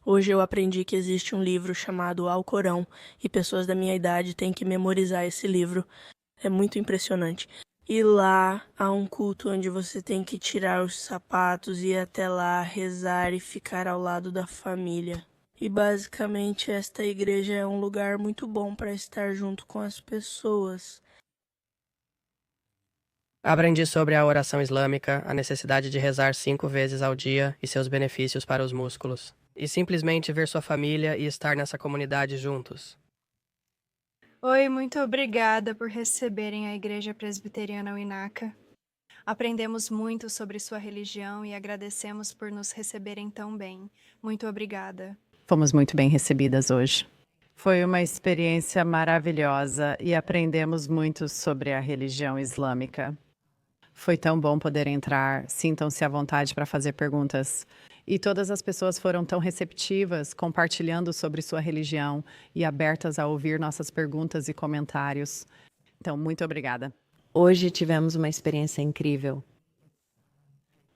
Hoje eu aprendi que existe um livro chamado Alcorão e pessoas da minha idade têm que memorizar esse livro. É muito impressionante. E lá há um culto onde você tem que tirar os sapatos, ir até lá, rezar e ficar ao lado da família. E basicamente esta igreja é um lugar muito bom para estar junto com as pessoas. Aprendi sobre a oração islâmica, a necessidade de rezar 5 vezes ao dia e seus benefícios para os músculos. E simplesmente ver sua família e estar nessa comunidade juntos. Oi, muito obrigada por receberem a Igreja Presbiteriana Winaka. Aprendemos muito sobre sua religião e agradecemos por nos receberem tão bem. Muito obrigada. Fomos muito bem recebidas hoje. Foi uma experiência maravilhosa e aprendemos muito sobre a religião islâmica. Foi tão bom poder entrar, sintam-se à vontade para fazer perguntas. E todas as pessoas foram tão receptivas, compartilhando sobre sua religião e abertas a ouvir nossas perguntas e comentários. Então, muito obrigada. Hoje tivemos uma experiência incrível.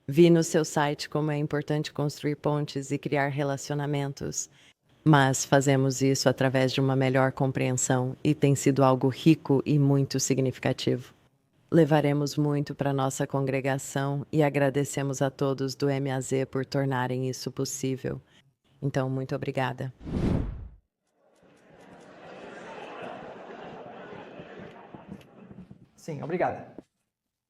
Vi no seu site como é importante construir pontes e criar relacionamentos, mas fazemos isso através de uma melhor compreensão e tem sido algo rico e muito significativo. Levaremos muito para nossa congregação e agradecemos a todos do MAZ por tornarem isso possível. Então, muito obrigada. Sim, obrigada.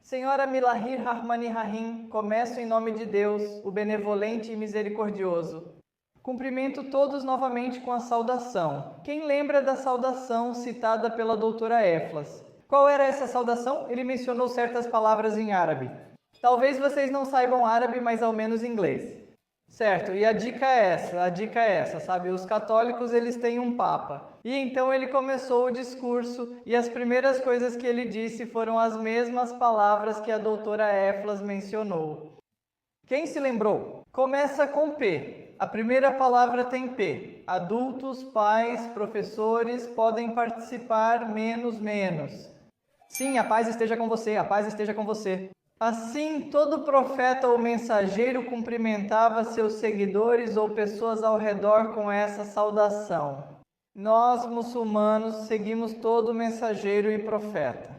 Senhora Milahir Rahmani Rahim, começo em nome de Deus, o benevolente e misericordioso. Cumprimento todos novamente com a saudação. Quem lembra da saudação citada pela doutora Eflas? Qual era essa saudação? Ele mencionou certas palavras em árabe. Talvez vocês não saibam árabe, mas ao menos inglês. Certo, e a dica é essa, sabe? Os católicos, eles têm um papa. E então ele começou o discurso e as primeiras coisas que ele disse foram as mesmas palavras que a doutora Eflas mencionou. Quem se lembrou? Começa com P. A primeira palavra tem P. Adultos, pais, professores podem participar menos. Sim, a paz esteja com você, a paz esteja com você. Assim, todo profeta ou mensageiro cumprimentava seus seguidores ou pessoas ao redor com essa saudação. Nós, muçulmanos, seguimos todo mensageiro e profeta.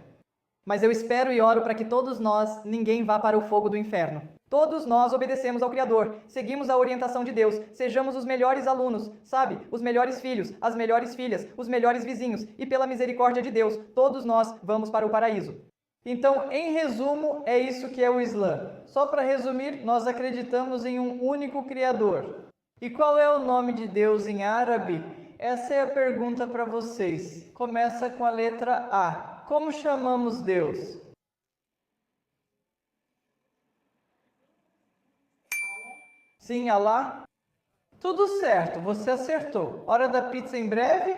Mas eu espero e oro para que todos nós, ninguém vá para o fogo do inferno. Todos nós obedecemos ao Criador, seguimos a orientação de Deus, sejamos os melhores alunos, sabe? Os melhores filhos, as melhores filhas, os melhores vizinhos, e pela misericórdia de Deus, todos nós vamos para o paraíso. Então, em resumo, é isso que é o Islã. Só para resumir, nós acreditamos em um único Criador. E qual é o nome de Deus em árabe? Essa é a pergunta para vocês. Começa com a letra A. Como chamamos Deus? Sim, Alá? Tudo certo, você acertou. Hora da pizza em breve?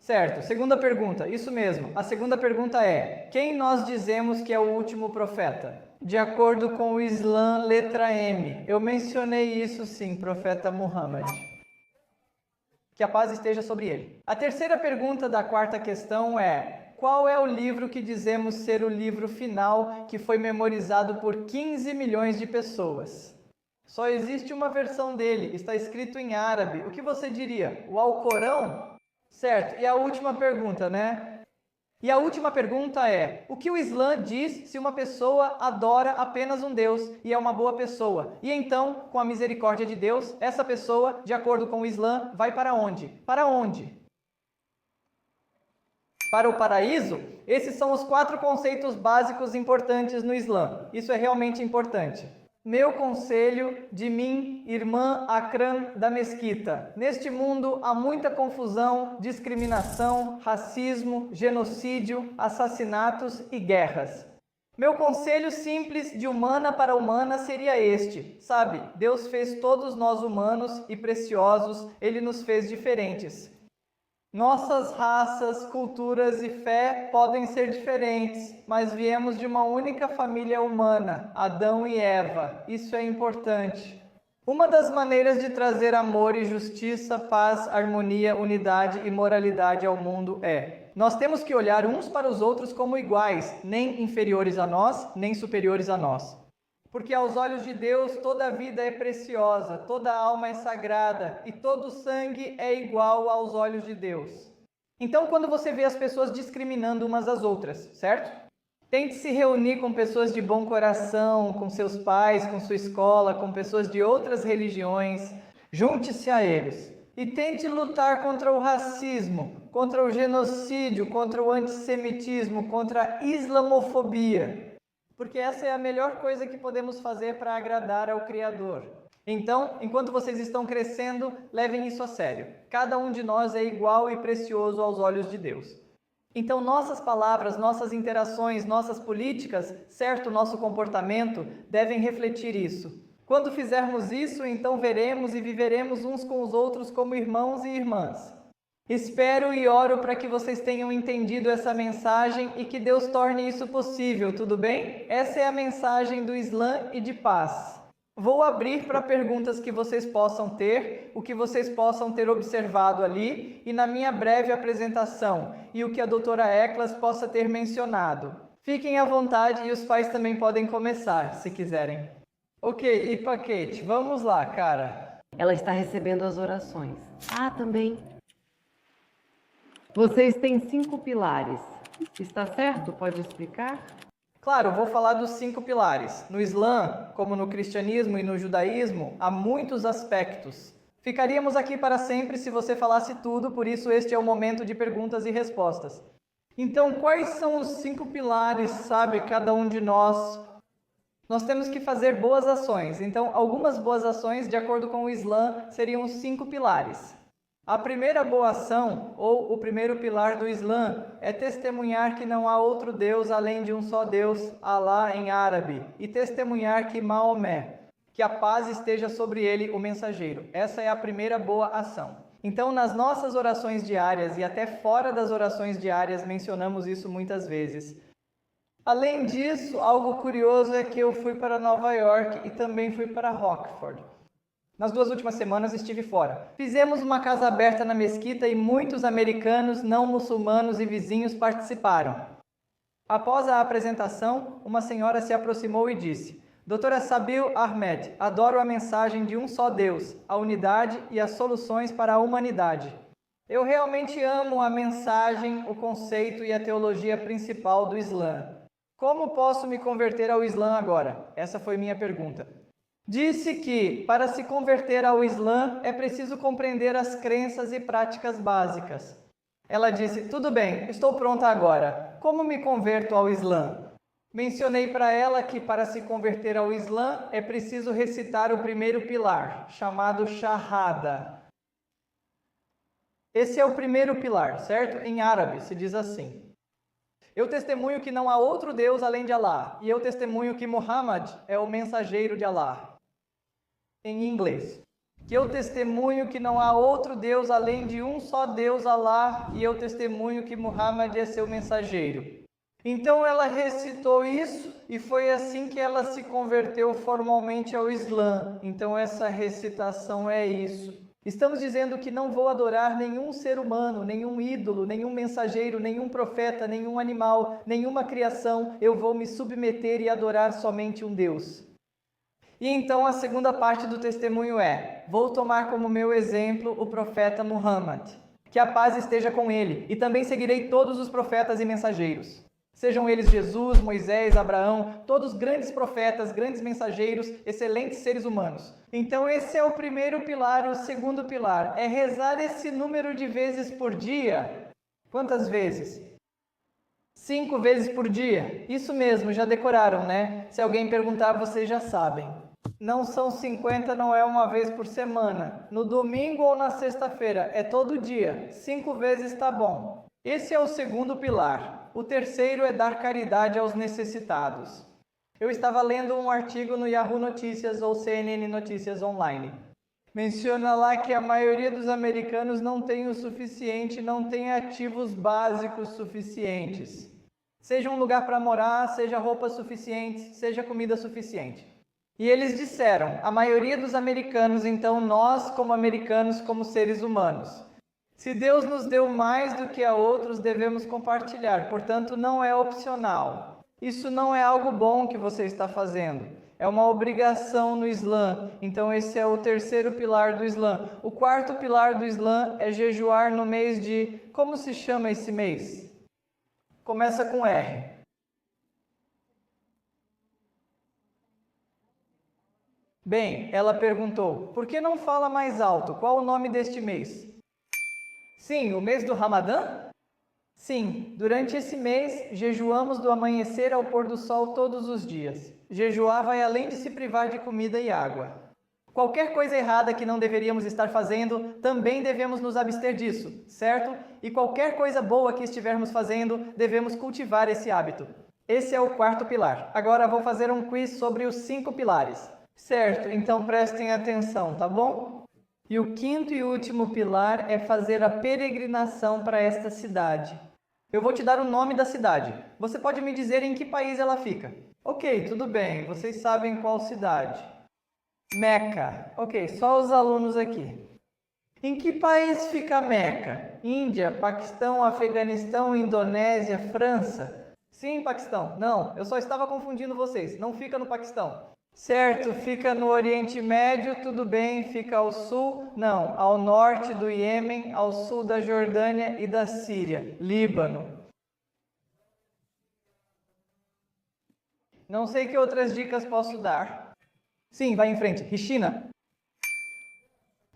Certo, segunda pergunta, isso mesmo. A segunda pergunta é: quem nós dizemos que é o último profeta? De acordo com o Islã, letra M. Eu mencionei isso sim, profeta Muhammad. Que a paz esteja sobre ele. A terceira pergunta da quarta questão é: qual é o livro que dizemos ser o livro final que foi memorizado por 15 milhões de pessoas? Só existe uma versão dele, está escrito em árabe. O que você diria? O Alcorão? Certo, e a última pergunta, né? E a última pergunta é: o que o Islã diz se uma pessoa adora apenas um Deus e é uma boa pessoa? E então, com a misericórdia de Deus, essa pessoa, de acordo com o Islã, vai para onde? Para onde? Para o paraíso? Esses são os 4 conceitos básicos importantes no Islã. Isso é realmente importante. Meu conselho de mim, irmã Akram da Mesquita. Neste mundo há muita confusão, discriminação, racismo, genocídio, assassinatos e guerras. Meu conselho simples de humana para humana seria este. Sabe, Deus fez todos nós humanos e preciosos, Ele nos fez diferentes. Nossas raças, culturas e fé podem ser diferentes, mas viemos de uma única família humana, Adão e Eva. Isso é importante. Uma das maneiras de trazer amor e justiça, paz, harmonia, unidade e moralidade ao mundo é: nós temos que olhar uns para os outros como iguais, nem inferiores a nós, nem superiores a nós. Porque aos olhos de Deus toda a vida é preciosa, toda a alma é sagrada e todo sangue é igual aos olhos de Deus. Então, quando você vê as pessoas discriminando umas às outras, certo? Tente se reunir com pessoas de bom coração, com seus pais, com sua escola, com pessoas de outras religiões. Junte-se a eles e tente lutar contra o racismo, contra o genocídio, contra o antissemitismo, contra a islamofobia. Porque essa é a melhor coisa que podemos fazer para agradar ao Criador. Então, enquanto vocês estão crescendo, levem isso a sério. Cada um de nós é igual e precioso aos olhos de Deus. Então, nossas palavras, nossas interações, nossas políticas, certo, nosso comportamento, devem refletir isso. Quando fizermos isso, então veremos e viveremos uns com os outros como irmãos e irmãs. Espero e oro para que vocês tenham entendido essa mensagem e que Deus torne isso possível, tudo bem? Essa é a mensagem do Islã e de paz. Vou abrir para perguntas que vocês possam ter, o que vocês possam ter observado ali e na minha breve apresentação, e o que a doutora Eklas possa ter mencionado. Fiquem à vontade e os pais também podem começar, se quiserem. Ok, e Paquete, vamos lá, cara. Ela está recebendo as orações. Também. Vocês têm 5 pilares. Está certo? Pode explicar? Claro, vou falar dos 5 pilares. No Islã, como no cristianismo e no judaísmo, há muitos aspectos. Ficaríamos aqui para sempre se você falasse tudo, por isso este é o momento de perguntas e respostas. Então, quais são os 5 pilares, sabe, cada um de nós? Nós temos que fazer boas ações. Então, algumas boas ações, de acordo com o Islã, seriam os 5 pilares. A primeira boa ação, ou o primeiro pilar do Islã, é testemunhar que não há outro Deus além de um só Deus, Alá em árabe, e testemunhar que Maomé, que a paz esteja sobre ele, o mensageiro. Essa é a primeira boa ação. Então, nas nossas orações diárias e até fora das orações diárias, mencionamos isso muitas vezes. Além disso, algo curioso é que eu fui para Nova York e também fui para Rockford. Nas 2 últimas semanas estive fora. Fizemos uma casa aberta na mesquita e muitos americanos, não muçulmanos e vizinhos participaram. Após a apresentação, uma senhora se aproximou e disse: Doutora Sabil Ahmed, adoro a mensagem de um só Deus, a unidade e as soluções para a humanidade. Eu realmente amo a mensagem, o conceito e a teologia principal do Islã. Como posso me converter ao Islã agora? Essa foi minha pergunta. Disse que, para se converter ao Islã, é preciso compreender as crenças e práticas básicas. Ela disse, tudo bem, estou pronta agora. Como me converto ao Islã? Mencionei para ela que, para se converter ao Islã, é preciso recitar o primeiro pilar, chamado Shahada. Esse é o primeiro pilar, certo? Em árabe se diz assim. Eu testemunho que não há outro Deus além de Alá, e eu testemunho que Muhammad é o mensageiro de Alá. Em inglês. Que eu testemunho que não há outro Deus além de um só Deus, Alá, e eu testemunho que Muhammad é seu mensageiro. Então ela recitou isso e foi assim que ela se converteu formalmente ao Islã. Então essa recitação é isso. Estamos dizendo que não vou adorar nenhum ser humano, nenhum ídolo, nenhum mensageiro, nenhum profeta, nenhum animal, nenhuma criação. Eu vou me submeter e adorar somente um Deus. E então a segunda parte do testemunho é: vou tomar como meu exemplo o profeta Muhammad. Que a paz esteja com ele. E também seguirei todos os profetas e mensageiros. Sejam eles Jesus, Moisés, Abraão, todos grandes profetas, grandes mensageiros, excelentes seres humanos. Então esse é o primeiro pilar. O segundo pilar é rezar esse número de vezes por dia. Quantas vezes? 5 vezes por dia. Isso mesmo, já decoraram, né? Se alguém perguntar, vocês já sabem. Não são 50, não é uma vez por semana. No domingo ou na sexta-feira, é todo dia. 5 vezes está bom. Esse é o segundo pilar. O terceiro é dar caridade aos necessitados. Eu estava lendo um artigo no Yahoo Notícias ou CNN Notícias Online. Menciona lá que a maioria dos americanos não tem o suficiente, não tem ativos básicos suficientes. Seja um lugar para morar, seja roupas suficientes, seja comida suficiente. E eles disseram, a maioria dos americanos, então nós como americanos, como seres humanos, se Deus nos deu mais do que a outros, devemos compartilhar. Portanto, não é opcional. Isso não é algo bom que você está fazendo. É uma obrigação no Islã. Então esse é o terceiro pilar do Islã. O quarto pilar do Islã é jejuar no mês de... Como se chama esse mês? Começa com R. Bem, ela perguntou, por que não fala mais alto? Qual o nome deste mês? Sim, o mês do Ramadã? Sim, durante esse mês, jejuamos do amanhecer ao pôr do sol todos os dias. Jejuar vai além de se privar de comida e água. Qualquer coisa errada que não deveríamos estar fazendo, também devemos nos abster disso, certo? E qualquer coisa boa que estivermos fazendo, devemos cultivar esse hábito. Esse é o quarto pilar. Agora vou fazer um quiz sobre os 5 pilares. Certo, então prestem atenção, tá bom? E o quinto e último pilar é fazer a peregrinação para esta cidade. Eu vou te dar o nome da cidade. Você pode me dizer em que país ela fica? Ok, tudo bem. Vocês sabem qual cidade. Meca. Ok, só os alunos aqui. Em que país fica Meca? Índia, Paquistão, Afeganistão, Indonésia, França? Sim, Paquistão. Não, eu só estava confundindo vocês. Não fica no Paquistão. Certo, fica no Oriente Médio, tudo bem, fica ao sul? Não, ao norte do Iêmen, ao sul da Jordânia e da Síria, Líbano. Não sei que outras dicas posso dar. Sim, vai em frente. E China?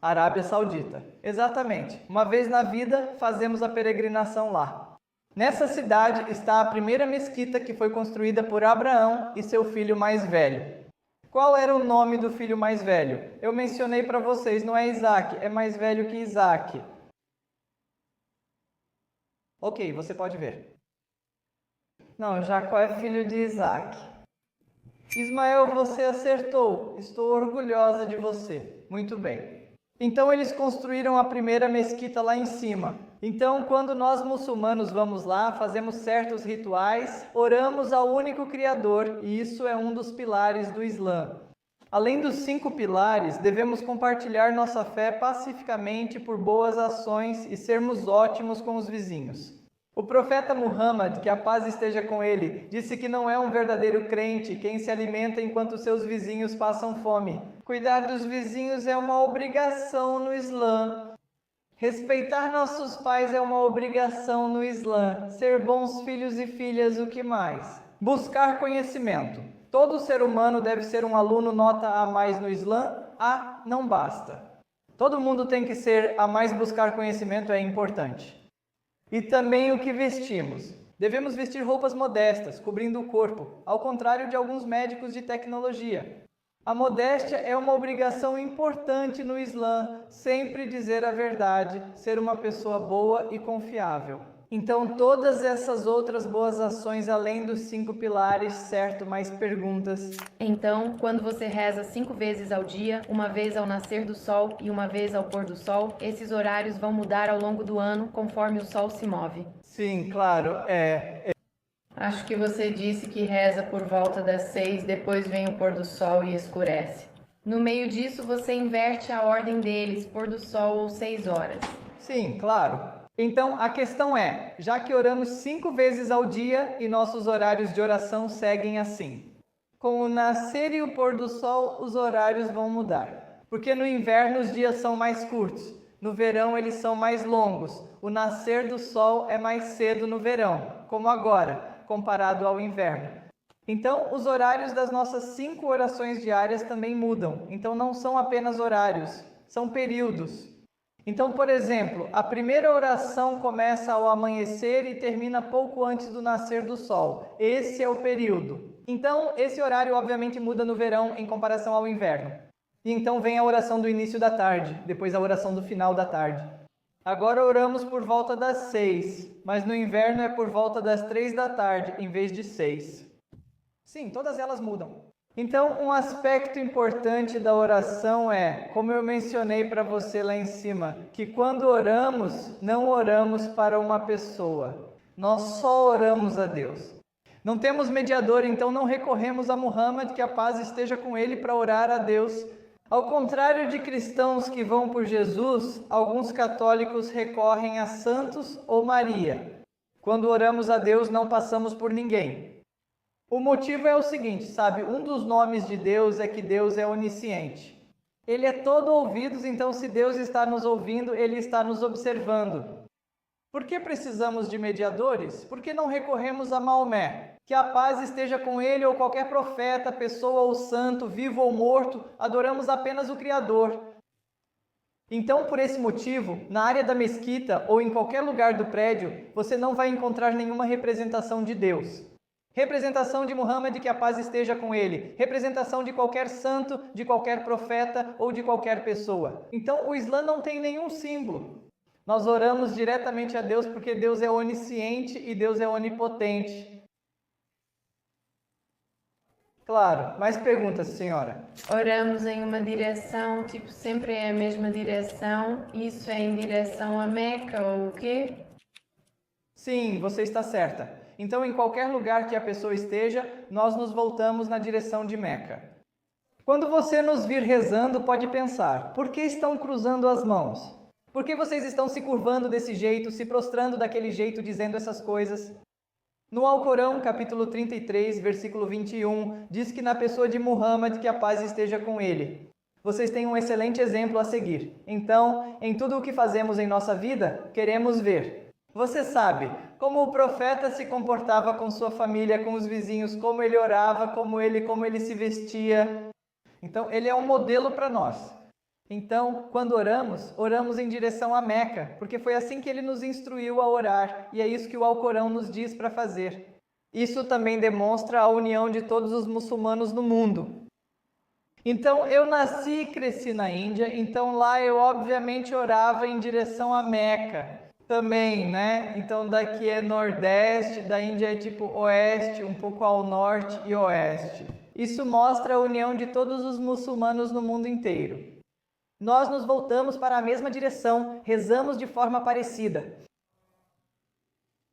Arábia Saudita. Exatamente. Uma vez na vida, fazemos a peregrinação lá. Nessa cidade está a primeira mesquita que foi construída por Abraão e seu filho mais velho. Qual era o nome do filho mais velho? Eu mencionei para vocês, não é Isaac, é mais velho que Isaac. Ok, você pode ver. Não, Jacó é filho de Isaac. Ismael, você acertou. Estou orgulhosa de você. Muito bem. Então eles construíram a primeira mesquita lá em cima. Então, quando nós muçulmanos vamos lá, fazemos certos rituais, oramos ao único Criador, e isso é um dos pilares do Islã. Além dos 5 pilares, devemos compartilhar nossa fé pacificamente por boas ações e sermos ótimos com os vizinhos. O profeta Muhammad, que a paz esteja com ele, disse que não é um verdadeiro crente quem se alimenta enquanto seus vizinhos passam fome. Cuidar dos vizinhos é uma obrigação no Islã. Respeitar nossos pais é uma obrigação no Islã. Ser bons filhos e filhas, o que mais? Buscar conhecimento. Todo ser humano deve ser um aluno nota A mais no Islã? A não basta. Todo mundo tem que ser A mais, buscar conhecimento é importante. E também o que vestimos. Devemos vestir roupas modestas, cobrindo o corpo, ao contrário de alguns médicos de tecnologia. A modéstia é uma obrigação importante no Islã, sempre dizer a verdade, ser uma pessoa boa e confiável. Então, todas essas outras boas ações, além dos 5 pilares, certo? Mais perguntas? Então, quando você reza 5 vezes ao dia, uma vez ao nascer do sol e uma vez ao pôr do sol, esses horários vão mudar ao longo do ano, conforme o sol se move. Sim, claro, Acho que você disse que reza por volta das 6, depois vem o pôr do sol e escurece. No meio disso, você inverte a ordem deles, pôr do sol ou 6 horas. Sim, claro. Então, a questão é, já que oramos 5 vezes ao dia e nossos horários de oração seguem assim. Com o nascer e o pôr do sol, os horários vão mudar. Porque no inverno os dias são mais curtos, no verão eles são mais longos. O nascer do sol é mais cedo no verão, como agora, comparado ao inverno. Então, os horários das nossas 5 orações diárias também mudam. Então, não são apenas horários, são períodos. Então, por exemplo, a primeira oração começa ao amanhecer e termina pouco antes do nascer do sol. Esse é o período. Então, esse horário obviamente muda no verão em comparação ao inverno. E então vem a oração do início da tarde, depois a oração do final da tarde. Agora oramos por volta das 6, mas no inverno é por volta das 3 da tarde, em vez de 6. Sim, todas elas mudam. Então, um aspecto importante da oração é, como eu mencionei para você lá em cima, que quando oramos, não oramos para uma pessoa. Nós só oramos a Deus. Não temos mediador, então não recorremos a Muhammad, que a paz esteja com ele, para orar a Deus. Ao contrário de cristãos que vão por Jesus, alguns católicos recorrem a santos ou Maria. Quando oramos a Deus, não passamos por ninguém. O motivo é o seguinte, sabe? Um dos nomes de Deus é que Deus é onisciente. Ele é todo ouvidos, então se Deus está nos ouvindo, Ele está nos observando. Por que precisamos de mediadores? Por que não recorremos a Maomé? Que a paz esteja com ele ou qualquer profeta, pessoa ou santo, vivo ou morto, adoramos apenas o Criador. Então, por esse motivo, na área da mesquita ou em qualquer lugar do prédio, você não vai encontrar nenhuma representação de Deus. Representação de Muhammad, que a paz esteja com ele. Representação de qualquer santo, de qualquer profeta ou de qualquer pessoa. Então, o Islã não tem nenhum símbolo. Nós oramos diretamente a Deus porque Deus é onisciente e Deus é onipotente. Claro, mais perguntas, senhora? Oramos em uma direção, tipo, sempre é a mesma direção. Isso é em direção a Meca ou o quê? Sim, você está certa. Então, em qualquer lugar que a pessoa esteja, nós nos voltamos na direção de Meca. Quando você nos vir rezando, pode pensar, por que estão cruzando as mãos? Por que vocês estão se curvando desse jeito, se prostrando daquele jeito, dizendo essas coisas? No Alcorão, capítulo 33, versículo 21, diz que na pessoa de Muhammad que a paz esteja com ele. Vocês têm um excelente exemplo a seguir. Então, em tudo o que fazemos em nossa vida, queremos ver. Você sabe como o profeta se comportava com sua família, com os vizinhos, como ele orava, como ele se vestia. Então, ele é um modelo para nós. Então, quando oramos, oramos em direção a Meca, porque foi assim que ele nos instruiu a orar, e é isso que o Alcorão nos diz para fazer. Isso também demonstra a união de todos os muçulmanos no mundo. Então, eu nasci e cresci na Índia, então lá eu obviamente orava em direção a Meca. Também, né? Então daqui é Nordeste, da Índia é tipo Oeste, um pouco ao Norte e Oeste. Isso mostra a união de todos os muçulmanos no mundo inteiro. Nós nos voltamos para a mesma direção, rezamos de forma parecida,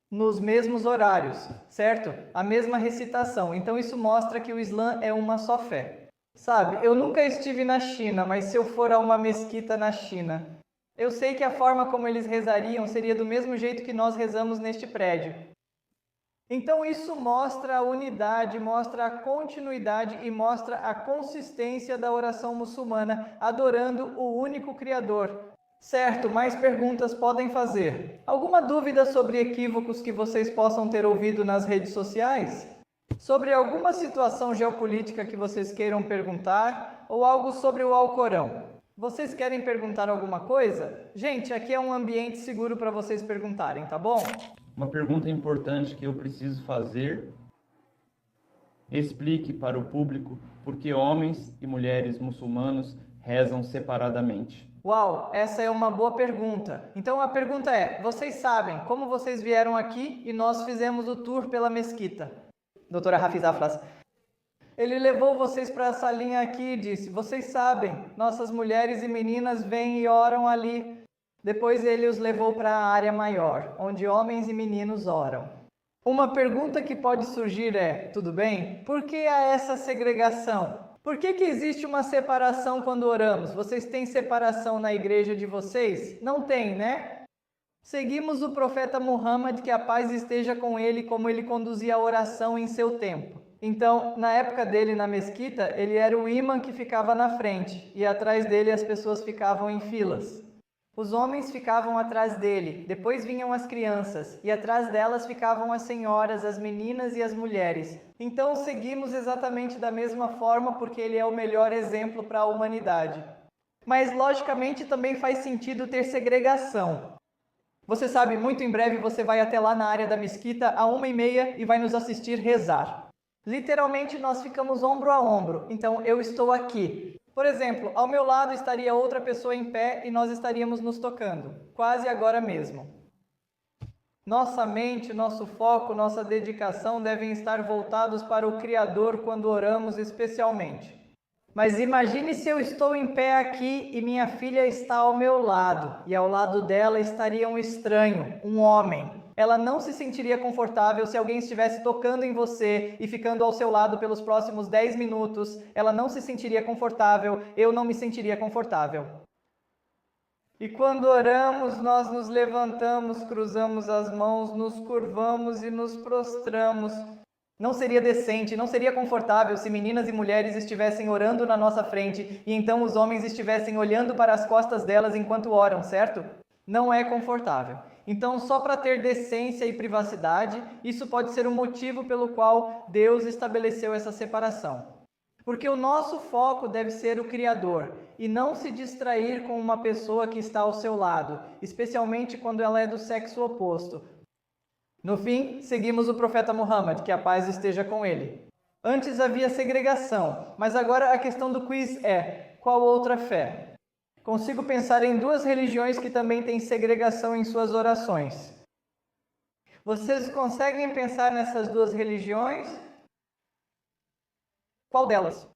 nos mesmos horários, certo? A mesma recitação. Então isso mostra que o Islã é uma só fé. Sabe, eu nunca estive na China, mas se eu for a uma mesquita na China, eu sei que a forma como eles rezariam seria do mesmo jeito que nós rezamos neste prédio. Então isso mostra a unidade, mostra a continuidade e mostra a consistência da oração muçulmana, adorando o único Criador. Certo, mais perguntas podem fazer. Alguma dúvida sobre equívocos que vocês possam ter ouvido nas redes sociais? Sobre alguma situação geopolítica que vocês queiram perguntar? Ou algo sobre o Alcorão? Vocês querem perguntar alguma coisa? Gente, aqui é um ambiente seguro para vocês perguntarem, tá bom? Uma pergunta importante que eu preciso fazer. Explique para o público por que homens e mulheres muçulmanos rezam separadamente. Uau, essa é uma boa pergunta. Então a pergunta é, vocês sabem como vocês vieram aqui e nós fizemos o tour pela mesquita? Doutora Hafiz Aflas. Ele levou vocês para essa linha aqui e disse, vocês sabem, nossas mulheres e meninas vêm e oram ali. Depois ele os levou para a área maior, onde homens e meninos oram. Uma pergunta que pode surgir é, tudo bem? Por que há essa segregação? Por que existe uma separação quando oramos? Vocês têm separação na igreja de vocês? Não tem, né? Seguimos o profeta Muhammad, que a paz esteja com ele, como ele conduzia a oração em seu tempo. Então, na época dele na mesquita, ele era o imã que ficava na frente, e atrás dele as pessoas ficavam em filas. Os homens ficavam atrás dele, depois vinham as crianças, e atrás delas ficavam as senhoras, as meninas e as mulheres. Então seguimos exatamente da mesma forma porque ele é o melhor exemplo para a humanidade. Mas logicamente também faz sentido ter segregação. Você sabe, muito em breve você vai até lá na área da mesquita à 1h30 e vai nos assistir rezar. Literalmente nós ficamos ombro a ombro, então eu estou aqui. Por exemplo, ao meu lado estaria outra pessoa em pé e nós estaríamos nos tocando, quase agora mesmo. Nossa mente, nosso foco, nossa dedicação devem estar voltados para o Criador quando oramos especialmente. Mas imagine se eu estou em pé aqui e minha filha está ao meu lado, e ao lado dela estaria um estranho, um homem. Ela não se sentiria confortável se alguém estivesse tocando em você e ficando ao seu lado pelos próximos 10 minutos. Ela não se sentiria confortável, eu não me sentiria confortável. E quando oramos, nós nos levantamos, cruzamos as mãos, nos curvamos e nos prostramos. Não seria decente, não seria confortável se meninas e mulheres estivessem orando na nossa frente e então os homens estivessem olhando para as costas delas enquanto oram, certo? Não é confortável. Então, só para ter decência e privacidade, isso pode ser um motivo pelo qual Deus estabeleceu essa separação. Porque o nosso foco deve ser o Criador e não se distrair com uma pessoa que está ao seu lado, especialmente quando ela é do sexo oposto. No fim, seguimos o profeta Muhammad, que a paz esteja com ele. Antes havia segregação, mas agora a questão do quiz é: qual outra fé? Consigo pensar em duas religiões que também têm segregação em suas orações. Vocês conseguem pensar nessas duas religiões? Qual delas?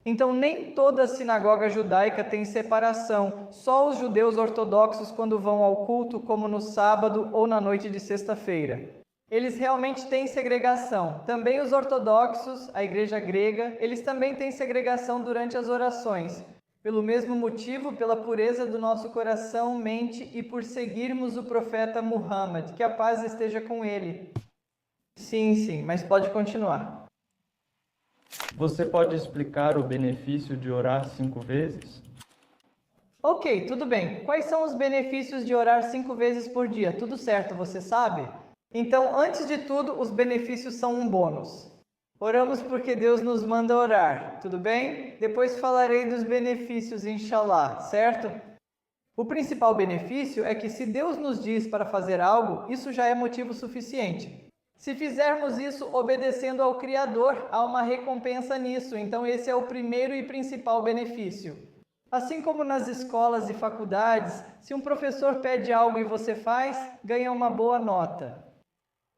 Então, nem toda a sinagoga judaica tem separação. Só os judeus ortodoxos, quando vão ao culto, como no sábado ou na noite de sexta-feira. Eles realmente têm segregação. Também os ortodoxos, a igreja grega, eles também têm segregação durante as orações. Pelo mesmo motivo, pela pureza do nosso coração, mente e por seguirmos o profeta Muhammad, que a paz esteja com ele. Sim, mas pode continuar. Você pode explicar o benefício de orar 5 vezes? Ok, tudo bem. Quais são os benefícios de orar 5 vezes por dia? Tudo certo, você sabe? Então, antes de tudo, os benefícios são um bônus. Oramos porque Deus nos manda orar, tudo bem? Depois falarei dos benefícios, inshallah, certo? O principal benefício é que se Deus nos diz para fazer algo, isso já é motivo suficiente. Se fizermos isso obedecendo ao Criador, há uma recompensa nisso. Então esse é o primeiro e principal benefício. Assim como nas escolas e faculdades, se um professor pede algo e você faz, ganha uma boa nota.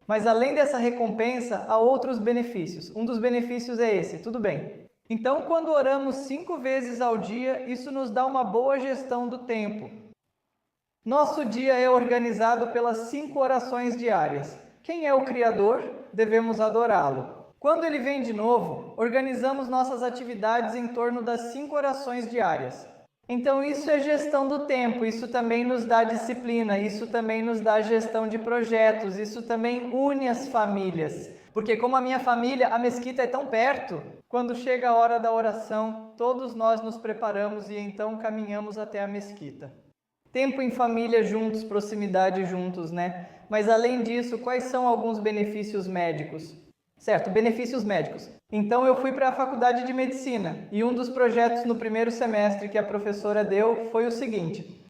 Mas além dessa recompensa, há outros benefícios. Um dos benefícios é esse, tudo bem. Então, quando oramos 5 vezes ao dia, isso nos dá uma boa gestão do tempo. Nosso dia é organizado pelas 5 orações diárias. Quem é o Criador? Devemos adorá-lo. Quando ele vem de novo, organizamos nossas atividades em torno das 5 orações diárias. Então isso é gestão do tempo, isso também nos dá disciplina, isso também nos dá gestão de projetos, isso também une as famílias. Porque como a minha família, a mesquita é tão perto, quando chega a hora da oração, todos nós nos preparamos e então caminhamos até a mesquita. Tempo em família juntos, proximidade juntos, né? Mas além disso, quais são alguns benefícios médicos? Certo, benefícios médicos. Então eu fui para a faculdade de medicina e um dos projetos no primeiro semestre que a professora deu foi o seguinte: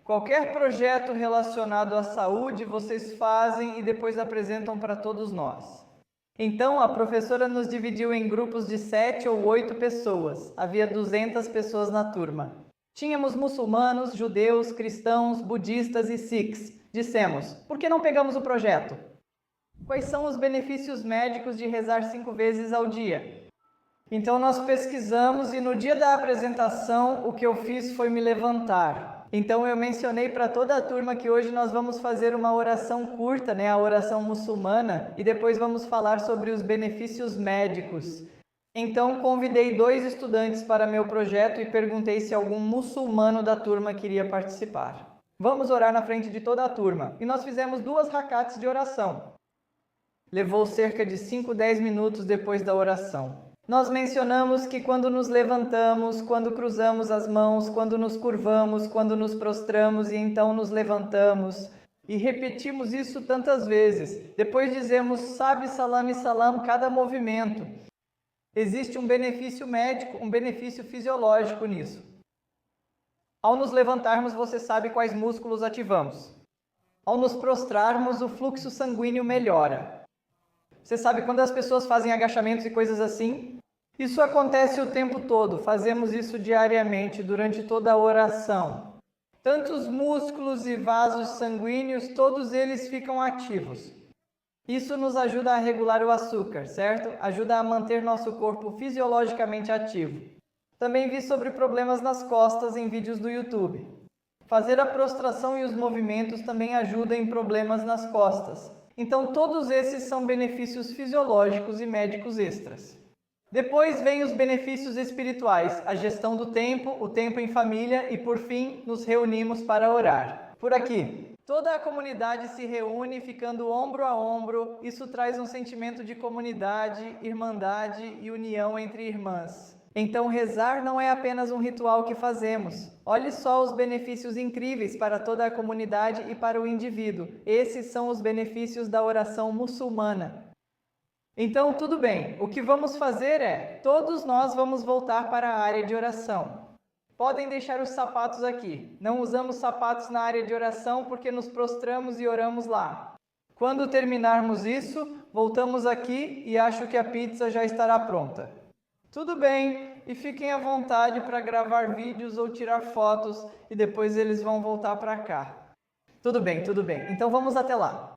qualquer projeto relacionado à saúde vocês fazem e depois apresentam para todos nós. Então a professora nos dividiu em grupos de 7 ou 8 pessoas. Havia 200 pessoas na turma. Tínhamos muçulmanos, judeus, cristãos, budistas e sikhs. Dissemos: por que não pegamos o projeto? Quais são os benefícios médicos de rezar 5 vezes ao dia? Então nós pesquisamos e no dia da apresentação o que eu fiz foi me levantar. Então eu mencionei para toda a turma que hoje nós vamos fazer uma oração curta, né, a oração muçulmana, e depois vamos falar sobre os benefícios médicos. Então convidei 2 estudantes para meu projeto e perguntei se algum muçulmano da turma queria participar. Vamos orar na frente de toda a turma. E nós fizemos 2 rakats de oração. Levou cerca de 5-10 minutos depois da oração. Nós mencionamos que quando nos levantamos, quando cruzamos as mãos, quando nos curvamos, quando nos prostramos e então nos levantamos. E repetimos isso tantas vezes. Depois dizemos sabe salam e salam cada movimento. Existe um benefício médico, um benefício fisiológico nisso. Ao nos levantarmos, você sabe quais músculos ativamos. Ao nos prostrarmos, o fluxo sanguíneo melhora. Você sabe quando as pessoas fazem agachamentos e coisas assim? Isso acontece o tempo todo, fazemos isso diariamente, durante toda a oração. Tantos músculos e vasos sanguíneos, todos eles ficam ativos. Isso nos ajuda a regular o açúcar, certo? Ajuda a manter nosso corpo fisiologicamente ativo. Também vi sobre problemas nas costas em vídeos do YouTube. Fazer a prostração e os movimentos também ajuda em problemas nas costas. Então todos esses são benefícios fisiológicos e médicos extras. Depois vem os benefícios espirituais, a gestão do tempo, o tempo em família e por fim nos reunimos para orar. Por aqui. Toda a comunidade se reúne ficando ombro a ombro. Isso traz um sentimento de comunidade, irmandade e união entre irmãs. Então, rezar não é apenas um ritual que fazemos. Olhe só os benefícios incríveis para toda a comunidade e para o indivíduo. Esses são os benefícios da oração muçulmana. Então, tudo bem. O que vamos fazer é, todos nós vamos voltar para a área de oração. Podem deixar os sapatos aqui. Não usamos sapatos na área de oração porque nos prostramos e oramos lá. Quando terminarmos isso, voltamos aqui e acho que a pizza já estará pronta. Tudo bem, e fiquem à vontade para gravar vídeos ou tirar fotos e depois eles vão voltar para cá. Tudo bem, tudo bem. Então vamos até lá.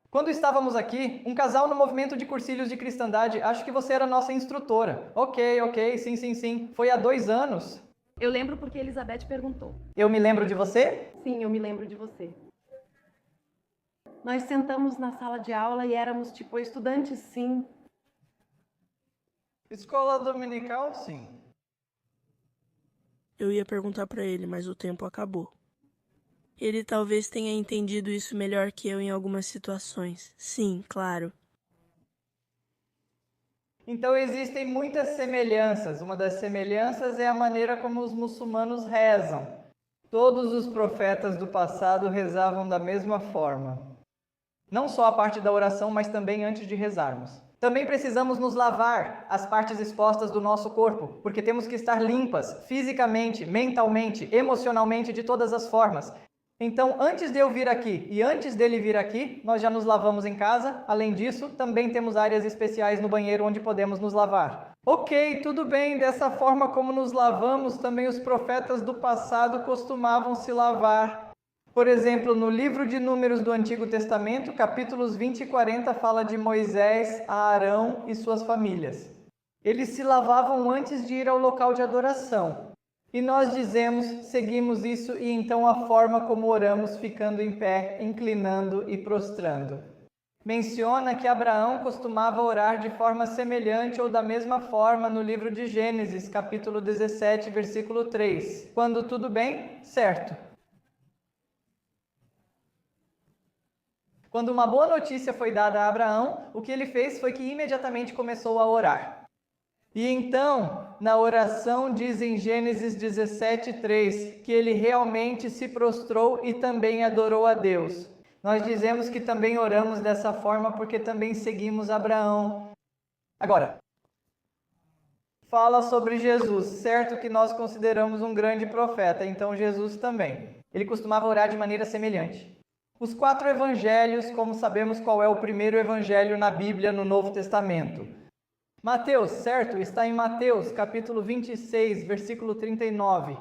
Quando estávamos aqui, um casal no movimento de cursilhos de cristandade, acho que você era nossa instrutora. Ok, sim. Foi há 2 anos? Eu lembro porque Elizabeth perguntou. Eu me lembro de você? Sim, eu me lembro de você. Nós sentamos na sala de aula e éramos tipo estudantes, sim. Escola dominical, sim. Eu ia perguntar para ele, mas o tempo acabou. Ele talvez tenha entendido isso melhor que eu em algumas situações. Sim, claro. Então existem muitas semelhanças. Uma das semelhanças é a maneira como os muçulmanos rezam. Todos os profetas do passado rezavam da mesma forma. Não só a parte da oração, mas também antes de rezarmos. Também precisamos nos lavar as partes expostas do nosso corpo, porque temos que estar limpas, fisicamente, mentalmente, emocionalmente, de todas as formas. Então, antes de eu vir aqui e antes dele vir aqui, nós já nos lavamos em casa. Além disso, também temos áreas especiais no banheiro onde podemos nos lavar. Ok, tudo bem, dessa forma como nos lavamos, também os profetas do passado costumavam se lavar. Por exemplo, no livro de Números do Antigo Testamento, capítulos 20 e 40, fala de Moisés, Arão e suas famílias. Eles se lavavam antes de ir ao local de adoração. E nós dizemos, seguimos isso e então a forma como oramos ficando em pé, inclinando e prostrando. Menciona que Abraão costumava orar de forma semelhante ou da mesma forma no livro de Gênesis, capítulo 17, versículo 3. Quando tudo bem, certo. Quando uma boa notícia foi dada a Abraão, o que ele fez foi que imediatamente começou a orar. E então, na oração diz em Gênesis 17:3 que ele realmente se prostrou e também adorou a Deus. Nós dizemos que também oramos dessa forma porque também seguimos Abraão. Agora, fala sobre Jesus, certo que nós consideramos um grande profeta, então Jesus também. Ele costumava orar de maneira semelhante. Os 4 evangelhos, como sabemos qual é o primeiro evangelho na Bíblia no Novo Testamento? Mateus, certo? Está em Mateus, capítulo 26, versículo 39.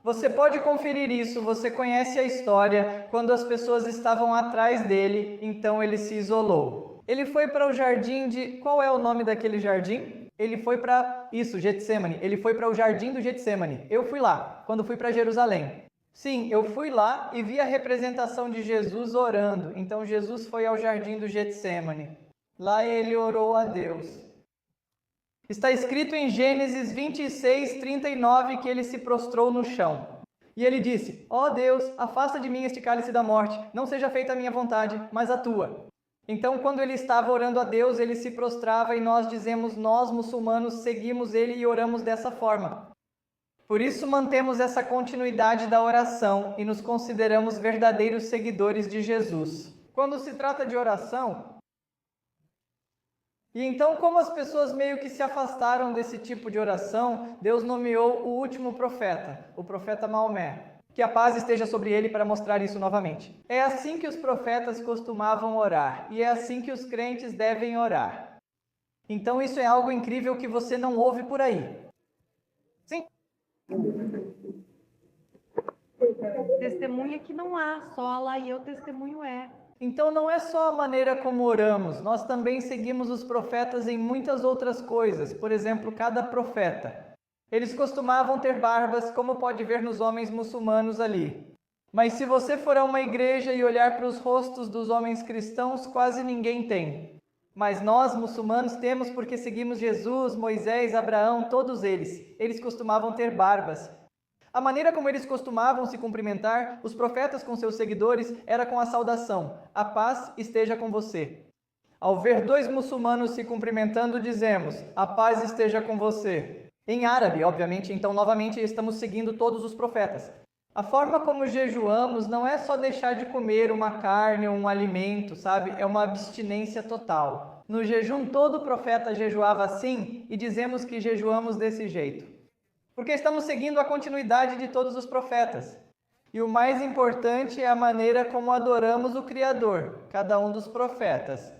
Você pode conferir isso, você conhece a história, quando as pessoas estavam atrás dele, então ele se isolou. Ele foi para o jardim de... Qual é o nome daquele jardim? Ele foi para... Getsemane. Ele foi para o jardim do Getsemane. Eu fui lá, quando fui para Jerusalém. Sim, eu fui lá e vi a representação de Jesus orando. Então Jesus foi ao jardim do Getsemane. Lá ele orou a Deus. Está escrito em Gênesis 26, 39 que ele se prostrou no chão. E ele disse, ó Deus, afasta de mim este cálice da morte. Não seja feita a minha vontade, mas a tua. Então quando ele estava orando a Deus, ele se prostrava e nós dizemos, nós muçulmanos seguimos ele e oramos dessa forma. Por isso mantemos essa continuidade da oração e nos consideramos verdadeiros seguidores de Jesus. Quando se trata de oração, e então como as pessoas meio que se afastaram desse tipo de oração, Deus nomeou o último profeta, o profeta Maomé. Que a paz esteja sobre ele para mostrar isso novamente. É assim que os profetas costumavam orar, e é assim que os crentes devem orar. Então isso é algo incrível que você não ouve por aí. Sim? Testemunha que não há, só Allah e eu testemunho é. Então não é só a maneira como oramos, nós também seguimos os profetas em muitas outras coisas. Por exemplo, cada profeta. Eles costumavam ter barbas, como pode ver nos homens muçulmanos ali. Mas se você for a uma igreja e olhar para os rostos dos homens cristãos, quase ninguém tem. Mas nós, muçulmanos, temos porque seguimos Jesus, Moisés, Abraão, todos eles. Eles costumavam ter barbas. A maneira como eles costumavam se cumprimentar, os profetas com seus seguidores, era com a saudação: a paz esteja com você. Ao ver dois muçulmanos se cumprimentando, dizemos: a paz esteja com você. Em árabe, obviamente, então novamente estamos seguindo todos os profetas. A forma como jejuamos não é só deixar de comer uma carne ou um alimento, sabe? É uma abstinência total. No jejum, todo profeta jejuava assim e dizemos que jejuamos desse jeito. Porque estamos seguindo a continuidade de todos os profetas. E o mais importante é a maneira como adoramos o Criador, cada um dos profetas.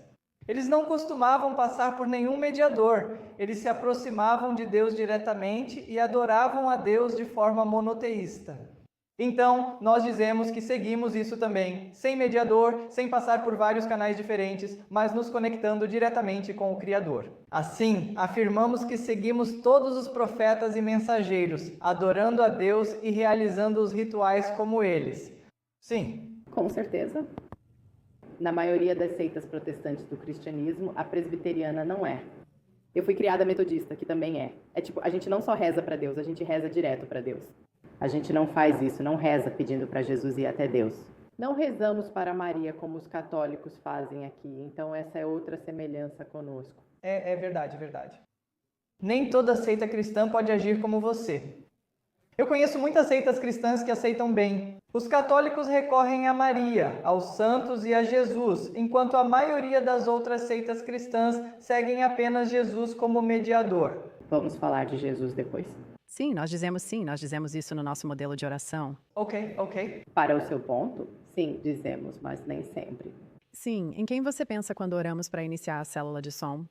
Eles não costumavam passar por nenhum mediador, eles se aproximavam de Deus diretamente e adoravam a Deus de forma monoteísta. Então, nós dizemos que seguimos isso também, sem mediador, sem passar por vários canais diferentes, mas nos conectando diretamente com o Criador. Assim, afirmamos que seguimos todos os profetas e mensageiros, adorando a Deus e realizando os rituais como eles. Sim. Com certeza. Na maioria das seitas protestantes do cristianismo, a presbiteriana não é. Eu fui criada metodista, que também é. É tipo, a gente não só reza para Deus, a gente reza direto para Deus. A gente não faz isso, não reza pedindo para Jesus ir até Deus. Não rezamos para Maria como os católicos fazem aqui, então essa é outra semelhança conosco. É verdade, é verdade. Nem toda seita cristã pode agir como você. Eu conheço muitas seitas cristãs que aceitam bem. Os católicos recorrem a Maria, aos santos e a Jesus, enquanto a maioria das outras seitas cristãs seguem apenas Jesus como mediador. Vamos falar de Jesus depois. Sim, nós dizemos isso no nosso modelo de oração. Ok. Para o seu ponto, sim, dizemos, mas nem sempre. Sim, em quem você pensa quando oramos para iniciar a célula de som?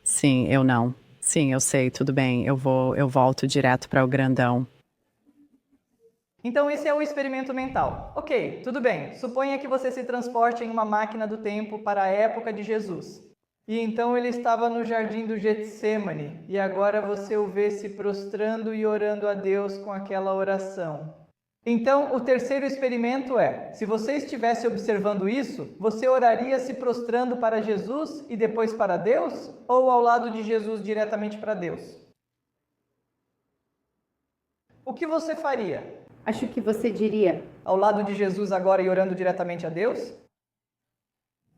Sim, eu não. Sim, eu sei, tudo bem, eu volto direto para o grandão. Então esse é o experimento mental. Ok, tudo bem, suponha que você se transporte em uma máquina do tempo para a época de Jesus. E então ele estava no jardim do Getsêmani, e agora você o vê se prostrando e orando a Deus com aquela oração. Então, o terceiro experimento é, se você estivesse observando isso, você oraria se prostrando para Jesus e depois para Deus? Ou ao lado de Jesus diretamente para Deus? O que você faria? Acho que você diria... Ao lado de Jesus agora e orando diretamente a Deus?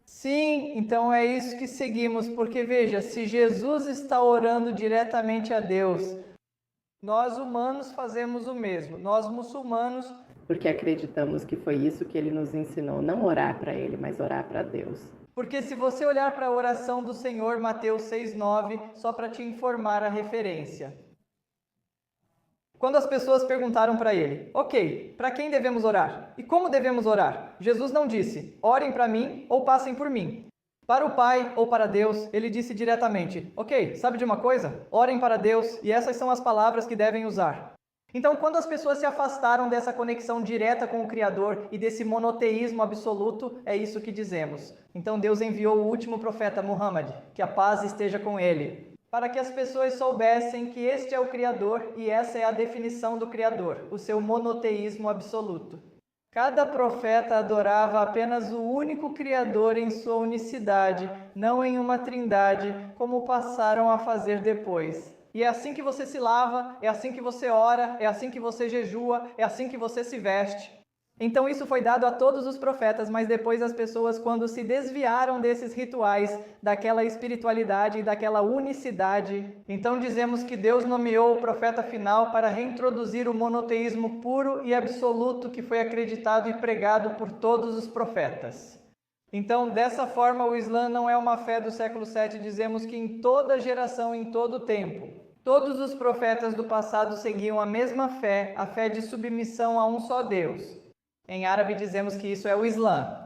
Sim, então é isso que seguimos, porque veja, se Jesus está orando diretamente a Deus, nós humanos fazemos o mesmo, nós muçulmanos... Porque acreditamos que foi isso que ele nos ensinou, não orar para ele, mas orar para Deus. Porque se você olhar para a oração do Senhor, Mateus 6,9, só para te informar a referência. Quando as pessoas perguntaram para ele, ok, para quem devemos orar? E como devemos orar? Jesus não disse, orem para mim ou passem por mim. Para o Pai ou para Deus, ele disse diretamente, ok, sabe de uma coisa? Orem para Deus e essas são as palavras que devem usar. Então, quando as pessoas se afastaram dessa conexão direta com o Criador e desse monoteísmo absoluto, é isso que dizemos. Então Deus enviou o último profeta, Muhammad, que a paz esteja com ele, para que as pessoas soubessem que este é o Criador e essa é a definição do Criador, o seu monoteísmo absoluto. Cada profeta adorava apenas o único Criador em sua unicidade, não em uma trindade, como passaram a fazer depois. E é assim que você se lava, é assim que você ora, é assim que você jejua, é assim que você se veste. Então isso foi dado a todos os profetas, mas depois as pessoas, quando se desviaram desses rituais, daquela espiritualidade e daquela unicidade, então dizemos que Deus nomeou o profeta final para reintroduzir o monoteísmo puro e absoluto que foi acreditado e pregado por todos os profetas. Então, dessa forma, o Islã não é uma fé do século VII, dizemos que em toda geração, em todo tempo, todos os profetas do passado seguiam a mesma fé, a fé de submissão a um só Deus. Em árabe dizemos que isso é o Islã.